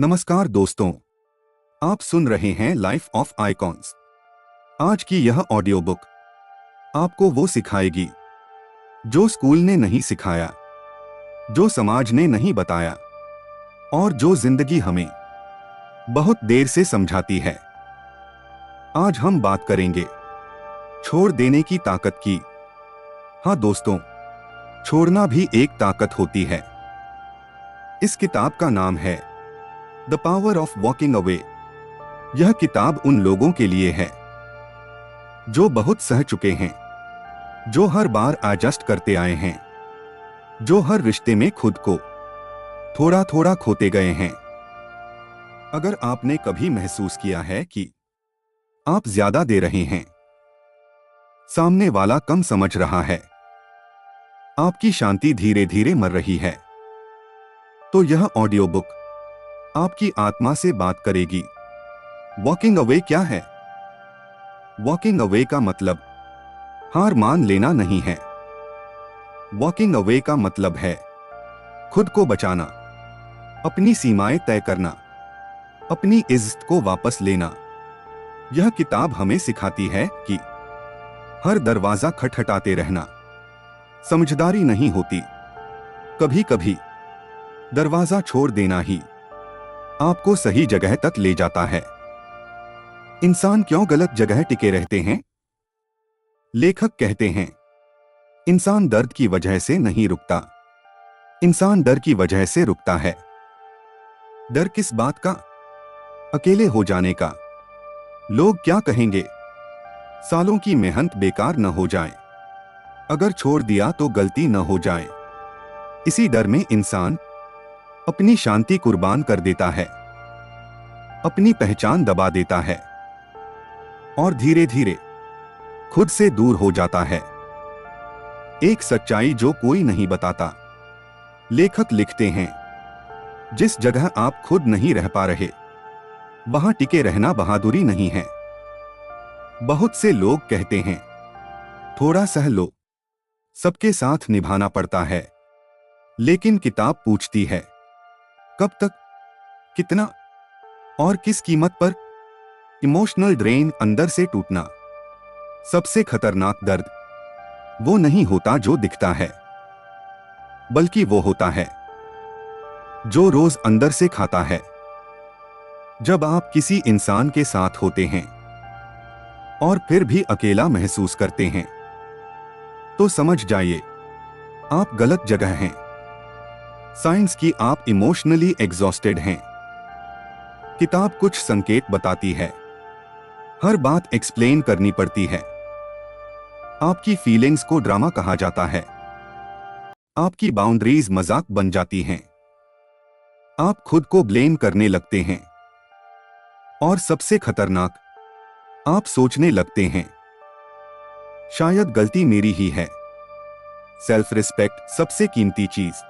नमस्कार दोस्तों, आप सुन रहे हैं लाइफ ऑफ आइकॉन्स। आज की यह ऑडियो बुक आपको वो सिखाएगी जो स्कूल ने नहीं सिखाया, जो समाज ने नहीं बताया और जो जिंदगी हमें बहुत देर से समझाती है। आज हम बात करेंगे छोड़ देने की ताकत की। हाँ दोस्तों, छोड़ना भी एक ताकत होती है। इस किताब का नाम है the power of walking away. यह किताब उन लोगों के लिए है जो बहुत सह चुके हैं, जो हर बार एडजस्ट करते आए हैं, जो हर रिश्ते में खुद को थोड़ा थोड़ा खोते गए हैं। अगर आपने कभी महसूस किया है कि आप ज्यादा दे रहे हैं, सामने वाला कम समझ रहा है, आपकी शांति धीरे धीरे मर रही है, तो यह ऑडियो बुक आपकी आत्मा से बात करेगी। वॉकिंग अवे क्या है? वॉकिंग अवे का मतलब हार मान लेना नहीं है। वॉकिंग अवे का मतलब है खुद को बचाना, अपनी सीमाएं तय करना, अपनी इज्जत को वापस लेना। यह किताब हमें सिखाती है कि हर दरवाजा खटखटाते रहना समझदारी नहीं होती। कभी कभी दरवाजा छोड़ देना ही आपको सही जगह तक ले जाता है। इंसान क्यों गलत जगह टिके रहते हैं? लेखक कहते हैं, इंसान दर्द की वजह से नहीं रुकता, इंसान डर की वजह से रुकता है। डर किस बात का? अकेले हो जाने का। लोग क्या कहेंगे? सालों की मेहनत बेकार न हो जाए, अगर छोड़ दिया तो गलती न हो जाए। इसी डर में इंसान अपनी शांति कुर्बान कर देता है, अपनी पहचान दबा देता है और धीरे धीरे खुद से दूर हो जाता है। एक सच्चाई जो कोई नहीं बताता। लेखक लिखते हैं, जिस जगह आप खुद नहीं रह पा रहे, वहां टिके रहना बहादुरी नहीं है। बहुत से लोग कहते हैं, थोड़ा सह लो, सबके साथ निभाना पड़ता है। लेकिन किताब पूछती है, कब तक, कितना और किस कीमत पर? इमोशनल ड्रेन, अंदर से टूटना। सबसे खतरनाक दर्द वो नहीं होता जो दिखता है, बल्कि वो होता है जो रोज अंदर से खाता है। जब आप किसी इंसान के साथ होते हैं और फिर भी अकेला महसूस करते हैं, तो समझ जाइए आप गलत जगह हैं। साइंस की आप इमोशनली एग्जॉस्टेड हैं। किताब कुछ संकेत बताती है, हर बात एक्सप्लेन करनी पड़ती है। आपकी फीलिंग्स को ड्रामा कहा जाता है, आपकी बाउंड्रीज मजाक बन जाती हैं, आप खुद को ब्लेम करने लगते हैं और सबसे खतरनाक, आप सोचने लगते हैं, शायद गलती मेरी ही है। सेल्फ रिस्पेक्ट सबसे कीमती चीज।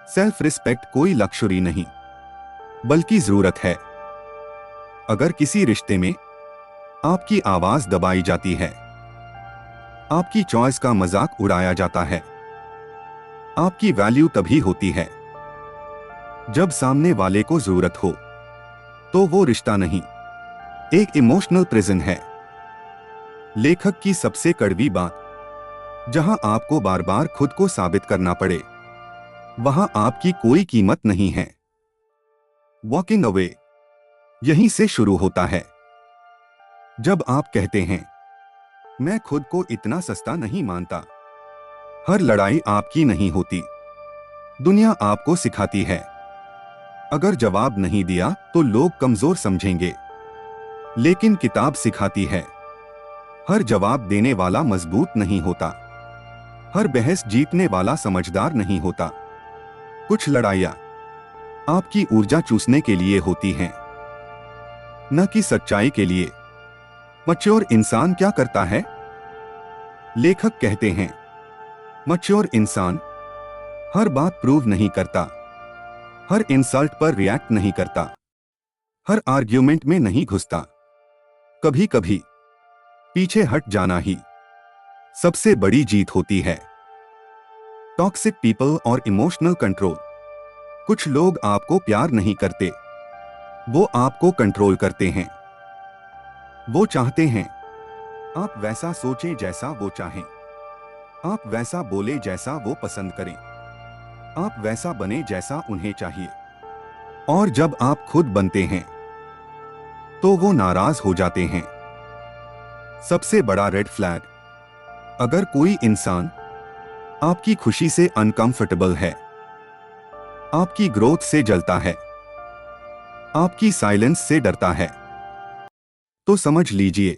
सेल्फ रिस्पेक्ट कोई लक्ष्योरी नहीं, बल्कि जरूरत है। अगर किसी रिश्ते में आपकी आवाज दबाई जाती है, आपकी चॉइस का मजाक उड़ाया जाता है, आपकी वैल्यू तभी होती है जब सामने वाले को जरूरत हो, तो वो रिश्ता नहीं, एक इमोशनल प्रिजन है। लेखक की सबसे कड़वी बात, जहां आपको बार बार खुद को साबित करना पड़े, वहां आपकी कोई कीमत नहीं है। वॉकिंग अवे यहीं से शुरू होता है। जब आप कहते हैं, मैं खुद को इतना सस्ता नहीं मानता। हर लड़ाई आपकी नहीं होती, दुनिया आपको सिखाती है। अगर जवाब नहीं दिया तो लोग कमजोर समझेंगे, लेकिन किताब सिखाती है, हर जवाब देने वाला मजबूत नहीं होता, हर बहस जीतने वाला समझदार नहीं होता। कुछ लड़ाइयां आपकी ऊर्जा चूसने के लिए होती हैं, न कि सच्चाई के लिए। मैच्योर इंसान क्या करता है? लेखक कहते हैं, मैच्योर इंसान हर बात प्रूव नहीं करता, हर इंसल्ट पर रिएक्ट नहीं करता, हर आर्ग्यूमेंट में नहीं घुसता। कभी कभी पीछे हट जाना ही सबसे बड़ी जीत होती है। टॉक्सिक पीपल और इमोशनल कंट्रोल। कुछ लोग आपको प्यार नहीं करते, वो आपको कंट्रोल करते हैं। वो चाहते हैं आप वैसा सोचें जैसा वो चाहें, आप वैसा बोले जैसा वो पसंद करें, आप वैसा बने जैसा उन्हें चाहिए। और जब आप खुद बनते हैं तो वो नाराज हो जाते हैं। सबसे बड़ा रेड फ्लैग, अगर कोई इंसान आपकी खुशी से अनकंफर्टेबल है, आपकी ग्रोथ से जलता है, आपकी साइलेंस से डरता है, तो समझ लीजिए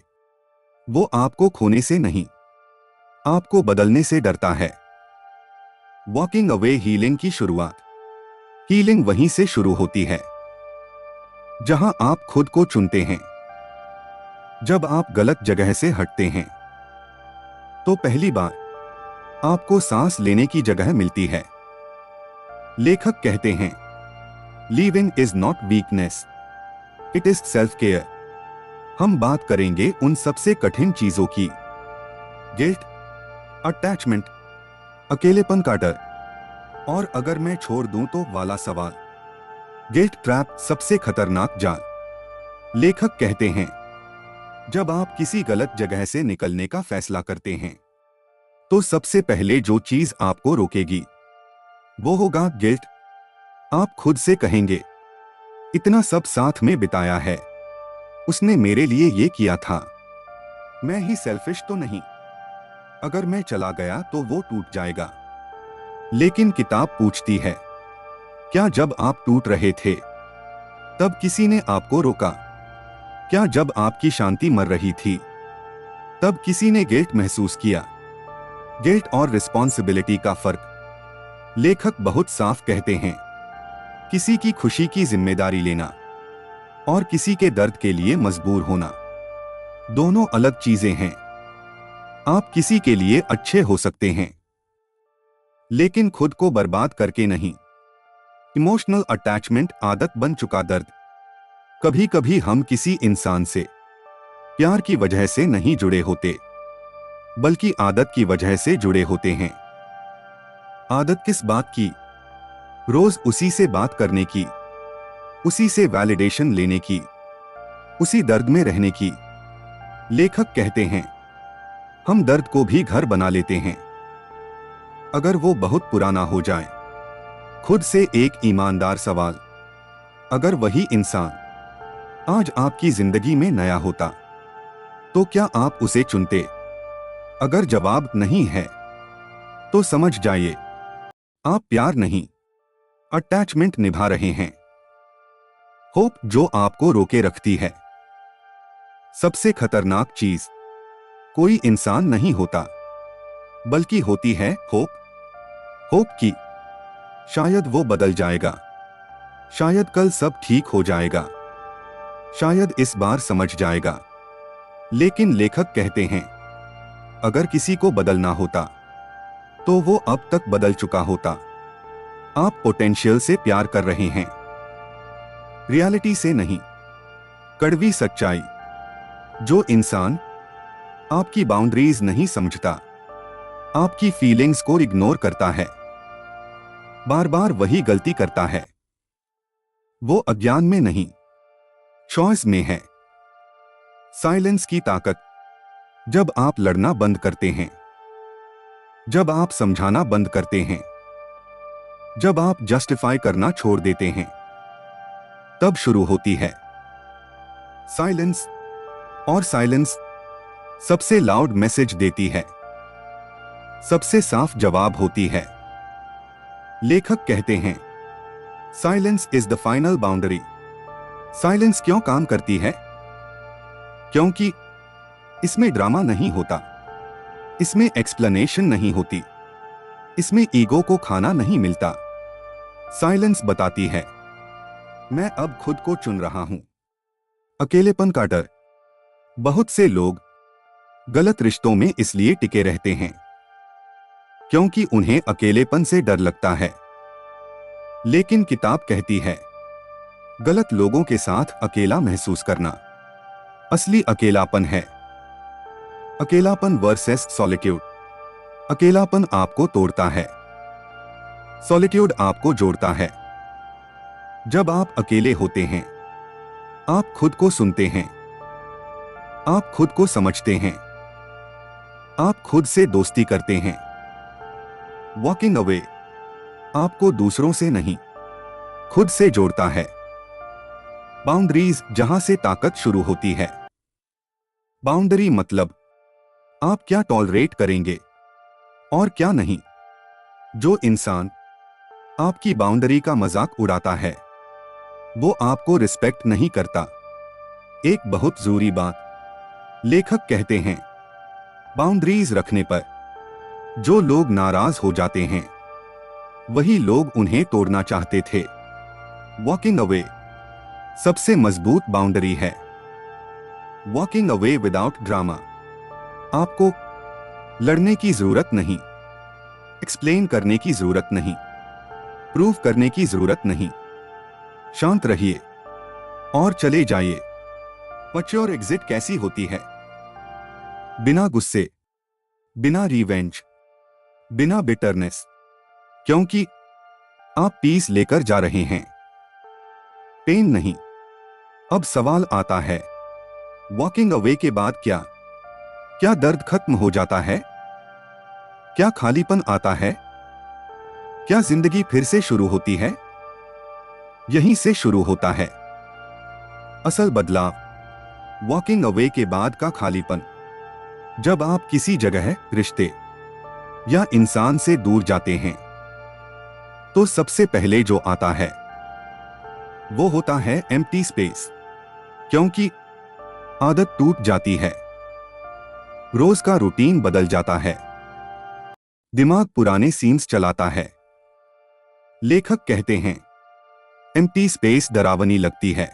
वो आपको खोने से नहीं, आपको बदलने से डरता है। वॉकिंग अवे हीलिंग की शुरुआत। हीलिंग वहीं से शुरू होती है जहां आप खुद को चुनते हैं। जब आप गलत जगह से हटते हैं तो पहली बार आपको सांस लेने की जगह मिलती है। लेखक कहते हैं, living is not weakness, it is self care. हम बात करेंगे उन सबसे कठिन चीजों की, गिल्ट, अटैचमेंट, अकेलेपन का डर, और अगर मैं छोड़ दूं तो वाला सवाल। गिल्ट ट्रैप सबसे खतरनाक जाल। लेखक कहते हैं, जब आप किसी गलत जगह से निकलने का फैसला करते हैं तो सबसे पहले जो चीज आपको रोकेगी वो होगा गिल्ट। आप खुद से कहेंगे, इतना सब साथ में बिताया है, उसने मेरे लिए ये किया था, मैं ही सेल्फिश तो नहीं, अगर मैं चला गया तो वो टूट जाएगा। लेकिन किताब पूछती है, क्या जब आप टूट रहे थे तब किसी ने आपको रोका? क्या जब आपकी शांति मर रही थी तब किसी ने गिल्ट महसूस किया? गिल्ट और रिस्पॉन्सिबिलिटी का फर्क। लेखक बहुत साफ कहते हैं, किसी की खुशी की जिम्मेदारी लेना और किसी के दर्द के लिए मजबूर होना दोनों अलग चीजें हैं। आप किसी के लिए अच्छे हो सकते हैं लेकिन खुद को बर्बाद करके नहीं। इमोशनल अटैचमेंट आदत बन चुका दर्द। कभी कभी हम किसी इंसान से प्यार की वजह से नहीं जुड़े होते बल्कि आदत की वजह से जुड़े होते हैं। आदत किस बात की? रोज उसी से बात करने की, उसी से वैलिडेशन लेने की, उसी दर्द में रहने की। लेखक कहते हैं, हम दर्द को भी घर बना लेते हैं अगर वो बहुत पुराना हो जाए। खुद से एक ईमानदार सवाल, अगर वही इंसान आज आपकी जिंदगी में नया होता तो क्या आप उसे चुनते? अगर जवाब नहीं है तो समझ जाइए आप प्यार नहीं, अटैचमेंट निभा रहे हैं। होप जो आपको रोके रखती है। सबसे खतरनाक चीज कोई इंसान नहीं होता बल्कि होती है होप। होप की शायद वो बदल जाएगा, शायद कल सब ठीक हो जाएगा, शायद इस बार समझ जाएगा। लेकिन लेखक कहते हैं, अगर किसी को बदलना होता तो वो अब तक बदल चुका होता। आप पोटेंशियल से प्यार कर रहे हैं, रियलिटी से नहीं। कड़वी सच्चाई, जो इंसान आपकी बाउंड्रीज नहीं समझता, आपकी फीलिंग्स को इग्नोर करता है, बार बार वही गलती करता है, वो अज्ञान में नहीं, चॉइस में है। साइलेंस की ताकत। जब आप लड़ना बंद करते हैं, जब आप समझाना बंद करते हैं, जब आप जस्टिफाई करना छोड़ देते हैं, तब शुरू होती है साइलेंस। और साइलेंस सबसे लाउड मैसेज देती है, सबसे साफ जवाब होती है। लेखक कहते हैं, silence is the final boundary. Silence क्यों काम करती है? क्योंकि इसमें ड्रामा नहीं होता, इसमें एक्सप्लेनेशन नहीं होती, इसमें ईगो को खाना नहीं मिलता। साइलेंस बताती है, मैं अब खुद को चुन रहा हूं। अकेलेपन का डर। बहुत से लोग गलत रिश्तों में इसलिए टिके रहते हैं क्योंकि उन्हें अकेलेपन से डर लगता है। लेकिन किताब कहती है, गलत लोगों के साथ अकेला महसूस करना असली अकेलापन है। अकेलापन वर्सेस सॉलिट्यूड। अकेलापन आपको तोड़ता है, सॉलिट्यूड आपको जोड़ता है। जब आप अकेले होते हैं आप खुद को सुनते हैं, आप खुद को समझते हैं, आप खुद से दोस्ती करते हैं। वॉकिंग अवे आपको दूसरों से नहीं, खुद से जोड़ता है। बाउंड्रीज जहां से ताकत शुरू होती है। बाउंड्री मतलब आप क्या टॉलरेट करेंगे और क्या नहीं। जो इंसान आपकी बाउंड्री का मजाक उड़ाता है वो आपको रिस्पेक्ट नहीं करता। एक बहुत जरूरी बात लेखक कहते हैं, बाउंड्रीज रखने पर जो लोग नाराज हो जाते हैं वही लोग उन्हें तोड़ना चाहते थे। वॉकिंग अवे सबसे मजबूत बाउंड्री है। Walking away without drama. आपको लड़ने की जरूरत नहीं, एक्सप्लेन करने की जरूरत नहीं, प्रूव करने की जरूरत नहीं। शांत रहिए और चले जाइए। मैच्योर एग्जिट कैसी होती है? बिना गुस्से, बिना रिवेंज, बिना बिटरनेस, क्योंकि आप पीस लेकर जा रहे हैं, पेन नहीं। अब सवाल आता है, वॉकिंग अवे के बाद क्या? क्या दर्द खत्म हो जाता है? क्या खालीपन आता है? क्या जिंदगी फिर से शुरू होती है? यहीं से शुरू होता है असल बदलाव। वॉकिंग अवे के बाद का खालीपन। जब आप किसी जगह, रिश्ते या इंसान से दूर जाते हैं तो सबसे पहले जो आता है वो होता है एम्प्टी स्पेस। क्योंकि आदत टूट जाती है, रोज का रूटीन बदल जाता है, दिमाग पुराने सीन्स चलाता है। लेखक कहते हैं, एम्प्टी स्पेस डरावनी लगती है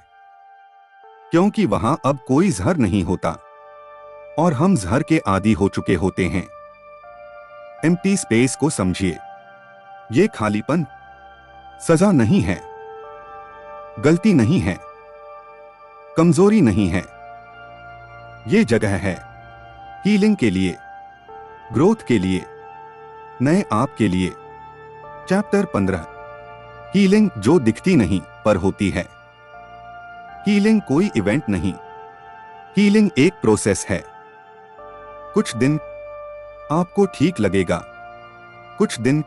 क्योंकि वहां अब कोई जहर नहीं होता और हम जहर के आदी हो चुके होते हैं। एम्प्टी स्पेस को समझिए। ये खालीपन सजा नहीं है, गलती नहीं है, कमजोरी नहीं है। ये जगह है हीलिंग के लिए, ग्रोथ के लिए, नए आप के लिए। चैप्टर 15। हीलिंग जो दिखती नहीं पर होती है। हीलिंग कोई इवेंट नहीं, हीलिंग एक प्रोसेस है। कुछ दिन आपको ठीक लगेगा, कुछ दिन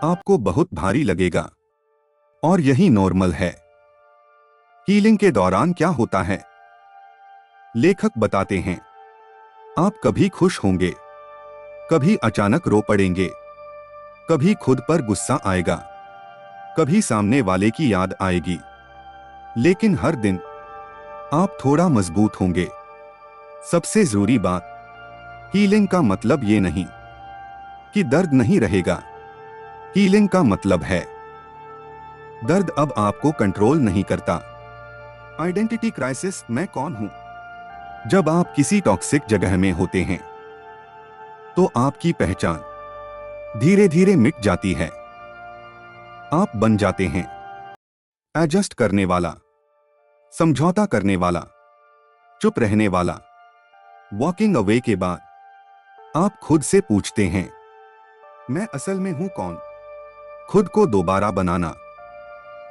आपको बहुत भारी लगेगा, और यही नॉर्मल है। हीलिंग के दौरान क्या होता है? लेखक बताते हैं, आप कभी खुश होंगे, कभी अचानक रो पड़ेंगे, कभी खुद पर गुस्सा आएगा, कभी सामने वाले की याद आएगी, लेकिन हर दिन आप थोड़ा मजबूत होंगे। सबसे जरूरी बात, हीलिंग का मतलब ये नहीं कि दर्द नहीं रहेगा। हीलिंग का मतलब है दर्द अब आपको कंट्रोल नहीं करता। आइडेंटिटी क्राइसिस, मैं कौन हूं? जब आप किसी टॉक्सिक जगह में होते हैं तो आपकी पहचान धीरे धीरे मिट जाती है। आप बन जाते हैं एडजस्ट करने वाला, समझौता करने वाला, चुप रहने वाला। वॉकिंग अवे के बाद आप खुद से पूछते हैं, मैं असल में हूं कौन? खुद को दोबारा बनाना।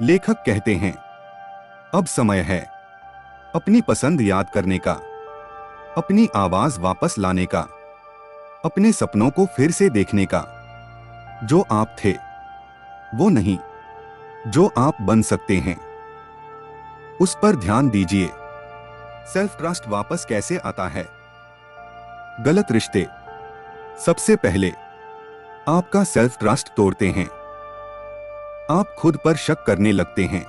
लेखक कहते हैं, अब समय है अपनी पसंद याद करने का, अपनी आवाज वापस लाने का, अपने सपनों को फिर से देखने का। जो आप थे वो नहीं, जो आप बन सकते हैं उस पर ध्यान दीजिए। सेल्फ ट्रस्ट वापस कैसे आता है? गलत रिश्ते सबसे पहले आपका सेल्फ ट्रस्ट तोड़ते हैं। आप खुद पर शक करने लगते हैं,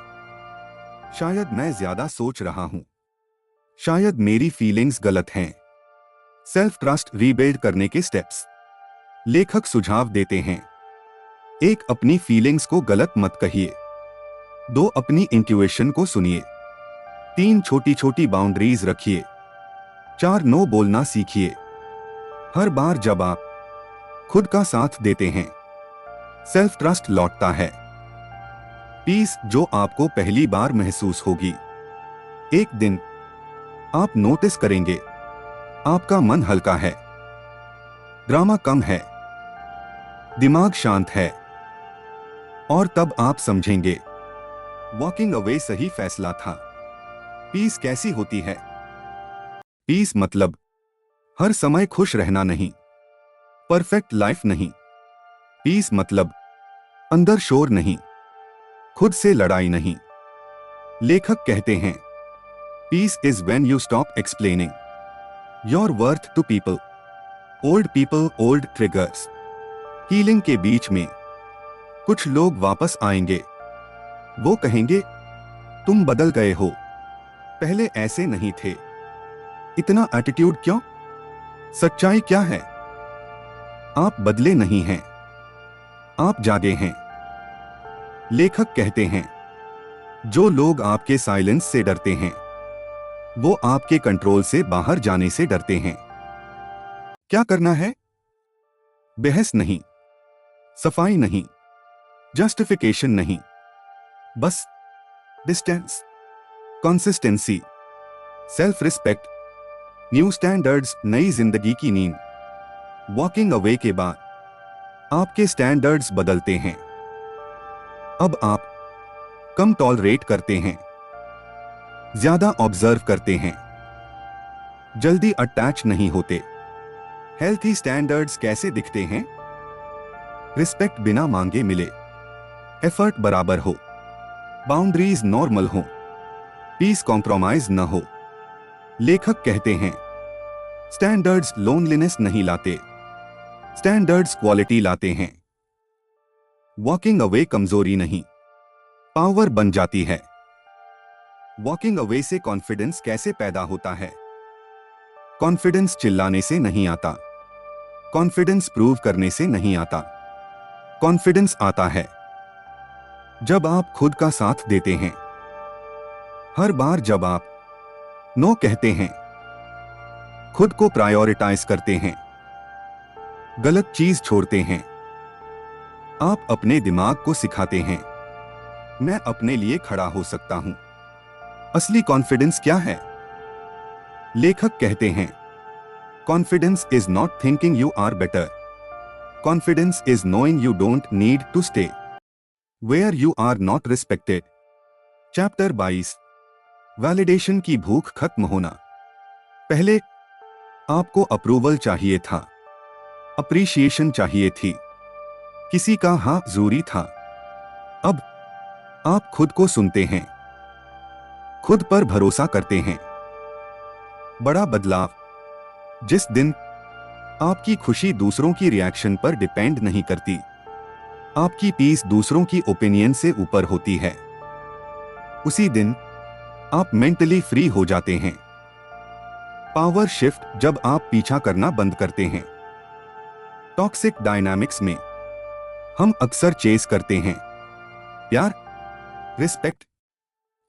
शायद मैं ज्यादा सोच रहा हूं, शायद मेरी फीलिंग्स गलत हैं। सेल्फ ट्रस्ट रीबिल्ड करने के स्टेप्स लेखक सुझाव देते हैं। 1. अपनी फीलिंग्स को गलत मत कहिए। 2. अपनी इंट्यूएशन को सुनिए। 3. छोटी छोटी बाउंड्रीज रखिए। 4. नो बोलना सीखिए। हर बार जब आप खुद का साथ देते हैं सेल्फ ट्रस्ट लौटता है। पीस जो आपको पहली बार महसूस होगी। एक दिन आप नोटिस करेंगे आपका मन हल्का है, ड्रामा कम है, दिमाग शांत है, और तब आप समझेंगे वॉकिंग अवे सही फैसला था। पीस कैसी होती है? पीस मतलब हर समय खुश रहना नहीं, परफेक्ट लाइफ नहीं। पीस मतलब अंदर शोर नहीं, खुद से लड़ाई नहीं। लेखक कहते हैं, peace is when you stop explaining your worth to people. Old people, old triggers. Healing के बीच में कुछ लोग वापस आएंगे। वो कहेंगे, तुम बदल गए हो, पहले ऐसे नहीं थे। इतना एटीट्यूड क्यों? सच्चाई क्या है? आप बदले नहीं हैं, आप जागे हैं। लेखक कहते हैं, जो लोग आपके साइलेंस से डरते हैं, वो आपके कंट्रोल से बाहर जाने से डरते हैं। क्या करना है? बहस नहीं, सफाई नहीं, जस्टिफिकेशन नहीं, बस distance, consistency, self respect, new standards, नई जिंदगी की नींद। वॉकिंग अवे के बाद आपके स्टैंडर्ड्स बदलते हैं। अब आप कम टॉलरेट करते हैं, ज्यादा ऑब्जर्व करते हैं, जल्दी अटैच नहीं होते। हेल्थी स्टैंडर्ड्स कैसे दिखते हैं? रिस्पेक्ट बिना मांगे मिले, एफर्ट बराबर हो, बाउंड्रीज नॉर्मल हो, पीस कॉम्प्रोमाइज न हो। लेखक कहते हैं, स्टैंडर्ड्स लोनलीनेस नहीं लाते, स्टैंडर्ड्स क्वालिटी लाते हैं। वॉकिंग अवे कमजोरी नहीं, पावर बन जाती है। वॉकिंग अवे से कॉन्फिडेंस कैसे पैदा होता है? कॉन्फिडेंस चिल्लाने से नहीं आता, कॉन्फिडेंस प्रूव करने से नहीं आता। कॉन्फिडेंस आता है जब आप खुद का साथ देते हैं। हर बार जब आप नो कहते हैं, खुद को प्रायोरिटाइज करते हैं, गलत चीज छोड़ते हैं, आप अपने दिमाग को सिखाते हैं, मैं अपने लिए खड़ा हो सकता हूं। असली कॉन्फिडेंस क्या है? लेखक कहते हैं, confidence is not thinking you are better, confidence is knowing you don't need to stay where you are not respected. Chapter 22, validation की भूख खत्म होना। पहले आपको अप्रूवल चाहिए था, अप्रिशिएशन चाहिए थी, किसी का हाँ जरूरी था। अब आप खुद को सुनते हैं, खुद पर भरोसा करते हैं। बड़ा बदलाव, जिस दिन आपकी खुशी दूसरों की रिएक्शन पर डिपेंड नहीं करती, आपकी पीस दूसरों की ओपिनियन से ऊपर होती है, उसी दिन आप मेंटली फ्री हो जाते हैं। पावर शिफ्ट, जब आप पीछा करना बंद करते हैं। टॉक्सिक डायनामिक्स में हम अक्सर चेस करते हैं प्यार, रिस्पेक्ट,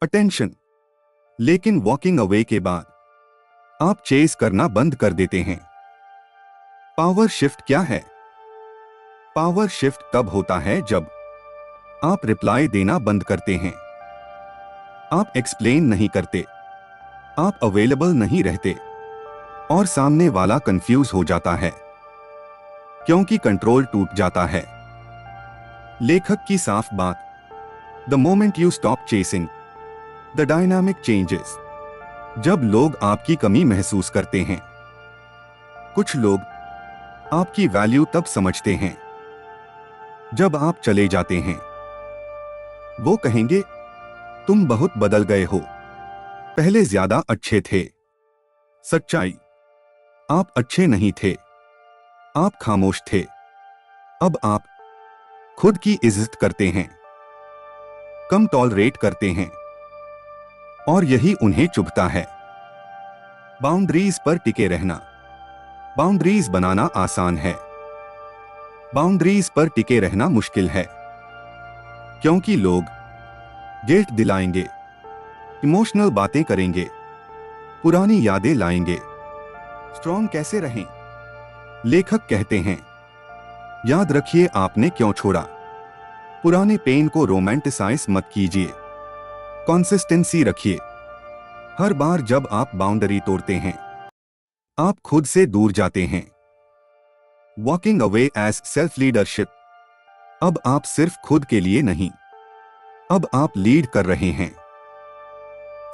अटेंशन, लेकिन वॉकिंग अवे के बाद आप चेस करना बंद कर देते हैं। पावर शिफ्ट क्या है? पावर शिफ्ट तब होता है जब आप रिप्लाई देना बंद करते हैं, आप एक्सप्लेन नहीं करते, आप अवेलेबल नहीं रहते, और सामने वाला कंफ्यूज हो जाता है क्योंकि कंट्रोल टूट जाता है। लेखक की साफ बात, the moment you stop chasing, the dynamic changes. जब लोग आपकी कमी महसूस करते हैं, कुछ लोग आपकी वैल्यू तब समझते हैं जब आप चले जाते हैं। वो कहेंगे, तुम बहुत बदल गए हो, पहले ज्यादा अच्छे थे। सच्चाई, आप अच्छे नहीं थे, आप खामोश थे। अब आप खुद की इज्जत करते हैं, कम टॉलरेट करते हैं, और यही उन्हें चुभता है। बाउंड्रीज पर टिके रहना। बाउंड्रीज बनाना आसान है, बाउंड्रीज पर टिके रहना मुश्किल है, क्योंकि लोग गिल्ट दिलाएंगे, इमोशनल बातें करेंगे, पुरानी यादें लाएंगे। स्ट्रॉन्ग कैसे रहें? लेखक कहते हैं, याद रखिए आपने क्यों छोड़ा। पुराने पेन को रोमांटिसाइज मत कीजिए, कंसिस्टेंसी रखिए। हर बार जब आप बाउंड्री तोड़ते हैं, आप खुद से दूर जाते हैं। Walking away as self leadership. अब आप सिर्फ खुद के लिए नहीं, अब आप लीड कर रहे हैं।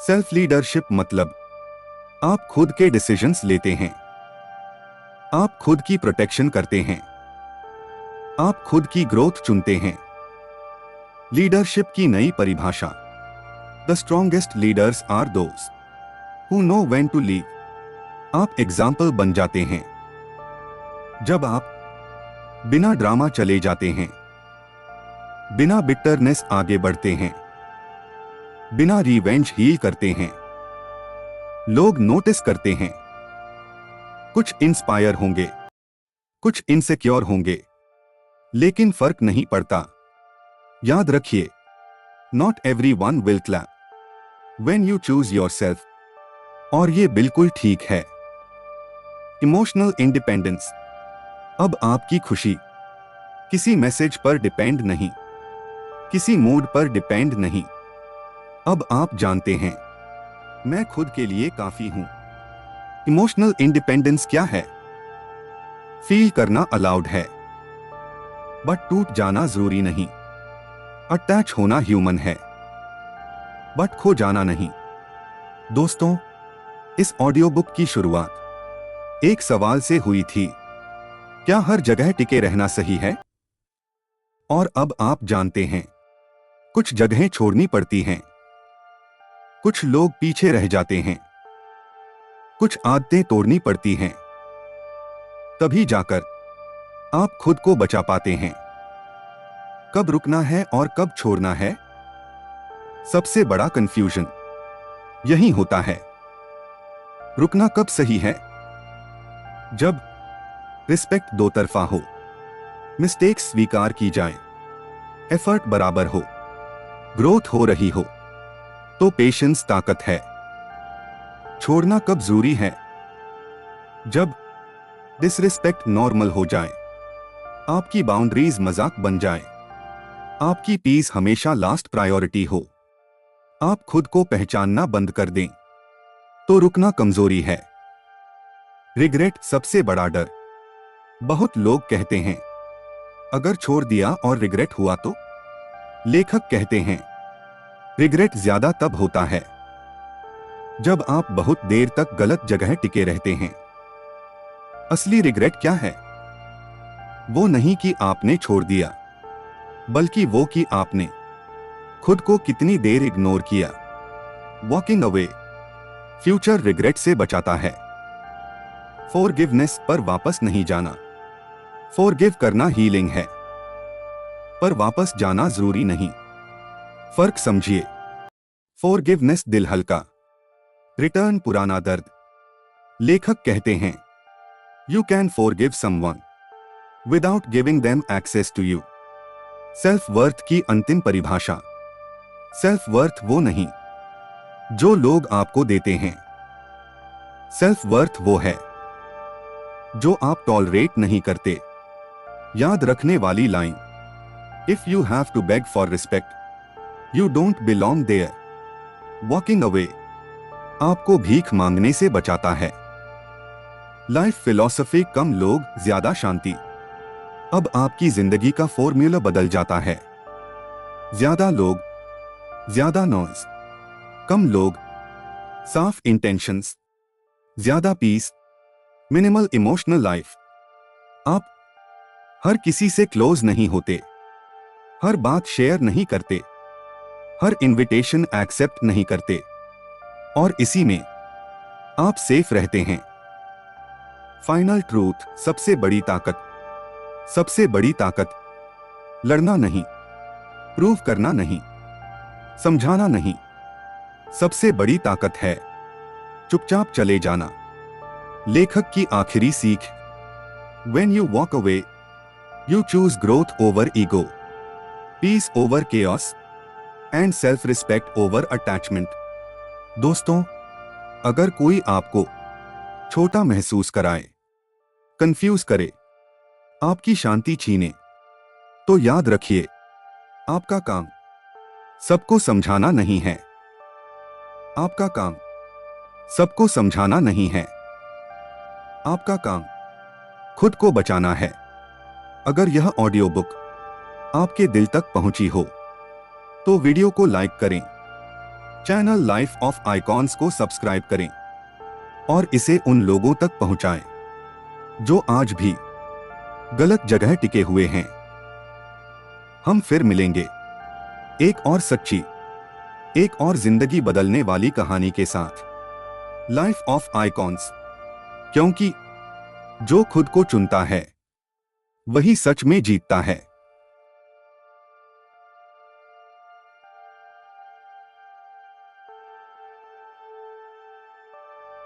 सेल्फ लीडरशिप मतलब आप खुद के डिसीजंस लेते हैं, आप खुद की प्रोटेक्शन करते हैं, आप खुद की ग्रोथ चुनते हैं। लीडरशिप की नई परिभाषा। The strongest leaders are those who know when to leave. आप एग्जाम्पल बन जाते हैं जब आप बिना ड्रामा चले जाते हैं, बिना बिटरनेस आगे बढ़ते हैं, बिना रिवेंज हील करते हैं। लोग नोटिस करते हैं, कुछ इंस्पायर होंगे, कुछ इनसिक्योर होंगे, लेकिन फर्क नहीं पड़ता। याद रखिए, not everyone will clap when you choose yourself, और ये बिल्कुल ठीक है। Emotional independence. अब आपकी खुशी किसी मैसेज पर डिपेंड नहीं, किसी मूड पर डिपेंड नहीं। अब आप जानते हैं, मैं खुद के लिए काफी हूं। इमोशनल इंडिपेंडेंस क्या है? फील करना अलाउड है, बट टूट जाना जरूरी नहीं। अटैच होना ह्यूमन है, बट खो जाना नहीं। दोस्तों, इस ऑडियो बुक की शुरुआत एक सवाल से हुई थी, क्या हर जगह टिके रहना सही है? और अब आप जानते हैं, कुछ जगहें छोड़नी पड़ती हैं, कुछ लोग पीछे रह जाते हैं, कुछ आदतें तोड़नी पड़ती हैं, तभी जाकर आप खुद को बचा पाते हैं। कब रुकना है और कब छोड़ना है, सबसे बड़ा कंफ्यूजन यही होता है। रुकना कब सही है? जब रिस्पेक्ट दो तरफा हो, मिस्टेक्स स्वीकार की जाए, एफर्ट बराबर हो, ग्रोथ हो रही हो, तो पेशेंस ताकत है। छोड़ना कब जरूरी है? जब डिसरिस्पेक्ट नॉर्मल हो जाए, आपकी बाउंड्रीज मजाक बन जाए, आपकी पीस हमेशा लास्ट प्रायोरिटी हो, आप खुद को पहचानना बंद कर दें, तो रुकना कमजोरी है। रिग्रेट सबसे बड़ा डर। बहुत लोग कहते हैं, अगर छोड़ दिया और रिग्रेट हुआ तो? लेखक कहते हैं, रिग्रेट ज्यादा तब होता है जब आप बहुत देर तक गलत जगह टिके रहते हैं। असली रिग्रेट क्या है? वो नहीं कि आपने छोड़ दिया, बल्कि वो कि आपने खुद को कितनी देर इग्नोर किया। वॉकिंग अवे फ्यूचर रिग्रेट से बचाता है। फॉरगिवनेस पर वापस नहीं जाना। फॉरगिव करना हीलिंग है, पर वापस जाना जरूरी नहीं। फर्क समझिए। फॉरगिवनेस दिल हल्का, रिटर्न पुराना दर्द। लेखक कहते हैं, you can forgive someone without giving them access to you. Self worth की अंतिम परिभाषा। सेल्फ वर्थ वो नहीं जो लोग आपको देते हैं, सेल्फ वर्थ वो है जो आप टॉलरेट नहीं करते। याद रखने वाली line, if you have to beg for respect you don't belong there. Walking away आपको भीख मांगने से बचाता है। लाइफ फिलॉसफी, कम लोग ज्यादा शांति। अब आपकी जिंदगी का फॉर्मूला बदल जाता है। ज्यादा लोग, ज्यादा नॉइज, कम लोग, साफ इंटेंशंस, ज्यादा पीस, मिनिमल इमोशनल लाइफ। आप हर किसी से क्लोज नहीं होते, हर बात शेयर नहीं करते, हर इनविटेशन एक्सेप्ट नहीं करते, और इसी में आप सेफ रहते हैं। फाइनल ट्रूथ, सबसे बड़ी ताकत लड़ना नहीं, प्रूव करना नहीं, समझाना नहीं। सबसे बड़ी ताकत है चुपचाप चले जाना। लेखक की आखिरी सीख, When you walk away, you choose growth over ego, peace over chaos, and self-respect over attachment. दोस्तों, अगर कोई आपको छोटा महसूस कराए, कंफ्यूज करे, आपकी शांति छीने, तो याद रखिए, आपका काम सबको समझाना नहीं है। आपका काम सबको समझाना नहीं है। आपका काम खुद को बचाना है। अगर यह ऑडियो बुक आपके दिल तक पहुंची हो, तो वीडियो को लाइक करें, चैनल लाइफ ऑफ आइकॉन्स को सब्सक्राइब करें और इसे उन लोगों तक पहुंचाएं जो आज भी गलत जगह टिके हुए हैं। हम फिर मिलेंगे एक और सच्ची, एक और जिंदगी बदलने वाली कहानी के साथ। लाइफ ऑफ आइकॉन्स, क्योंकि जो खुद को चुनता है वही सच में जीतता है।